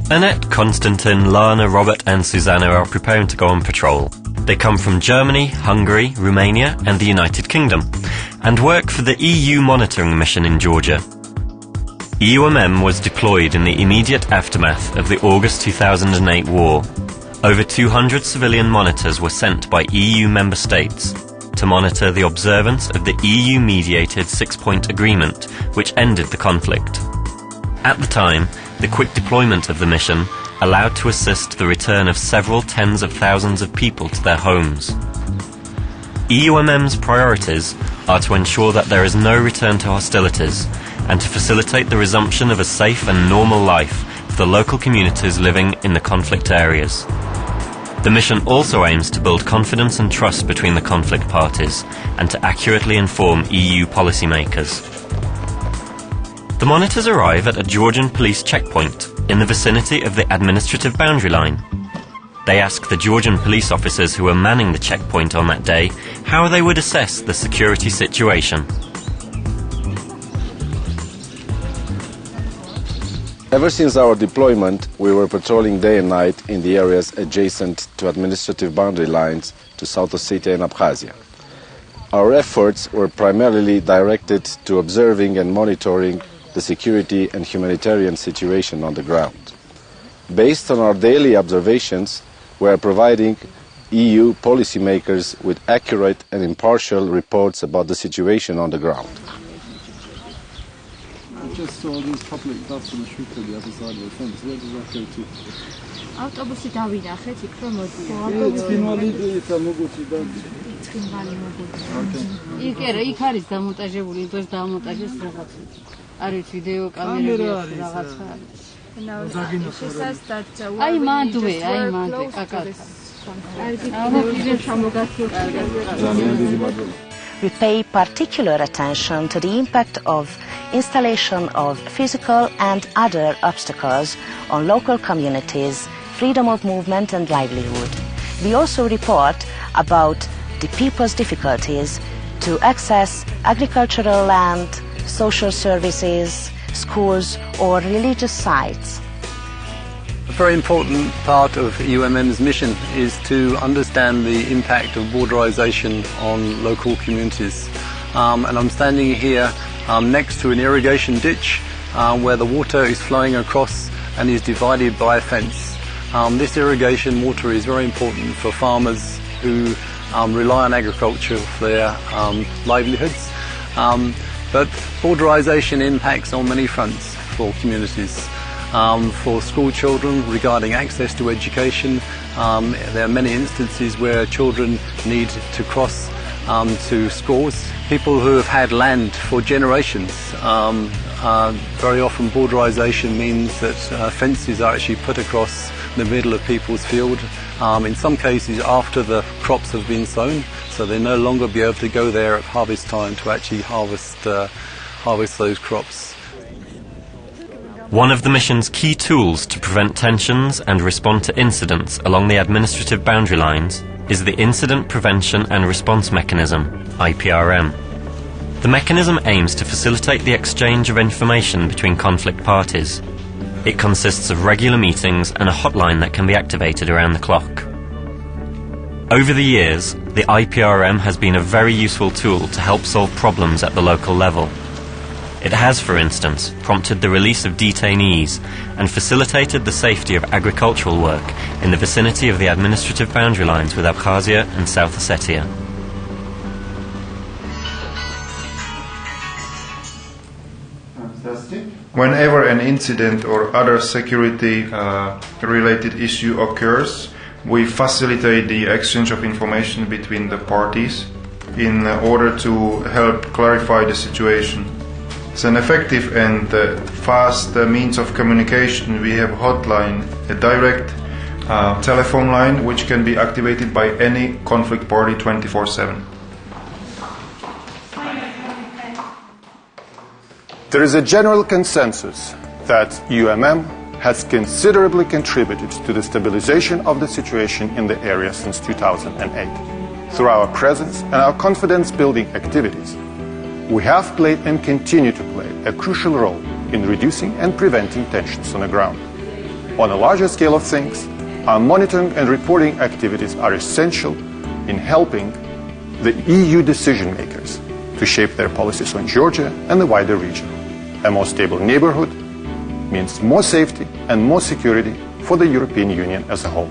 Annette, Konstantin, Lana, Robert and Susanna are preparing to go on patrol. They come from Germany, Hungary, Romania and the United Kingdom, and work for the EU monitoring mission in Georgia. Eumm was deployed in the immediate aftermath of the August 2008 war. Over 200 civilian monitors were sent by EU member states to monitor the observance of the EU-mediated six-point agreement, which ended the conflict. At the time, the quick deployment of the mission allowed to assist the return of several tens of thousands of people to their homes. EUMM's priorities are to ensure that there is no return to hostilities and to facilitate the resumption of a safe and normal life for the local communities living in the conflict areas. The mission also aims to build confidence and trust between the conflict parties and to accurately inform EU policymakers. The monitors arrive at a Georgian police checkpoint in the vicinity of the administrative boundary line. They ask the Georgian police officers who are manning the checkpoint on that day how they would assess the security situation. Ever since our deployment, we were patrolling day and night in the areas adjacent to administrative boundary lines to South Ossetia and Abkhazia. Our efforts were primarily directed to observing and monitoring the security and humanitarian situation on the ground. Based on our daily observations, we are providing EU policymakers with accurate and impartial reports about the situation on the ground. I just saw these public bus on the street on the other side of the fence. Where does that go to? Autobusi დავინახეთ იქ რომ Okay. იქ არის დამონტაჟებული, ინდოშ დამონტაჟეს რაღაც. არის ვიდეო კამერები რაღაცა არის. აი მანდვე, კაკა. We pay particular attention to the impact of installation of physical and other obstacles on local communities, freedom of movement and livelihood. We also report about the people's difficulties to access agricultural land, social services, schools or religious sites. A very important part of EUMM's mission is to understand the impact of borderisation on local communities. And I'm standing here next to an irrigation ditch where the water is flowing across and is divided by a fence. This irrigation water is very important for farmers who rely on agriculture for their livelihoods. But borderisation impacts on many fronts for communities. For school children regarding access to education, there are many instances where children need to cross to schools. People who have had land for generations, very often borderisation means that fences are actually put across the middle of people's field, in some cases after the crops have been sown, so they no longer be able to go there at harvest time to actually harvest those crops. One of the mission's key tools to prevent tensions and respond to incidents along the administrative boundary lines is the Incident Prevention and Response Mechanism, IPRM. The mechanism aims to facilitate the exchange of information between conflict parties. It consists of regular meetings and a hotline that can be activated around the clock. Over the years, the IPRM has been a very useful tool to help solve problems at the local level. It has, for instance, prompted the release of detainees and facilitated the safety of agricultural work in the vicinity of the administrative boundary lines with Abkhazia and South Ossetia. Whenever an incident or other security-related issue occurs, we facilitate the exchange of information between the parties in order to help clarify the situation. As an effective and fast means of communication, we have a hotline, a direct telephone line which can be activated by any conflict party 24/7. There is a general consensus that EUMM has considerably contributed to the stabilization of the situation in the area since 2008. Through our presence and our confidence-building activities, we have played and continue to play a crucial role in reducing and preventing tensions on the ground. On a larger scale of things, our monitoring and reporting activities are essential in helping the EU decision makers to shape their policies on Georgia and the wider region. A more stable neighborhood means more safety and more security for the European Union as a whole.